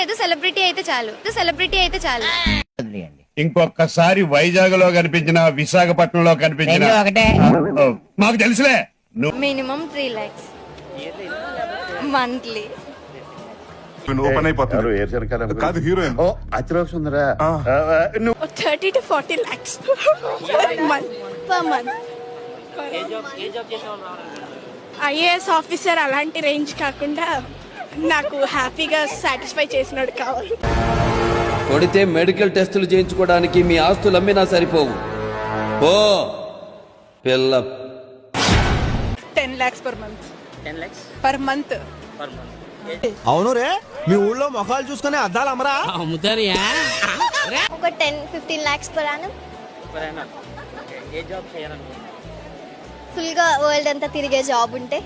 లేదు, సెలబ్రిటీ అయితే చాలు. ఇంకొకసారి వైజాగ్ లో కనిపించిన, విశాఖపట్నంలో కనిపించిన మాకు తెలుసులే. Minimum 3 lakhs monthly. ఓపెన్ అయిపోతుంది కాదు హీరోయిన్ అతిలోక సుందరా 30 to 40 lakhs per month. IAS officer అలాంటి రేంజ్ కాకుండా నాకు హ్యాపీగా సాటిస్ఫై చేసినాడు కావాలి. కొడితే మెడికల్ టెస్టులు చేయించుకోవడానికి మీ ఆస్తులు అమ్మినా సరిపోవు. ఓ పిల్ల 10 lakhs per month. 10 lakhs per month. అవును రే, మీ ఊళ్ళో మొఖాలు చూసుకునే అద్దాలు అమరా ఒక 10-15 lakhs per annum. ఫుల్ గా వరల్డ్ అంతా తిరిగే జాబ్ ఉంటే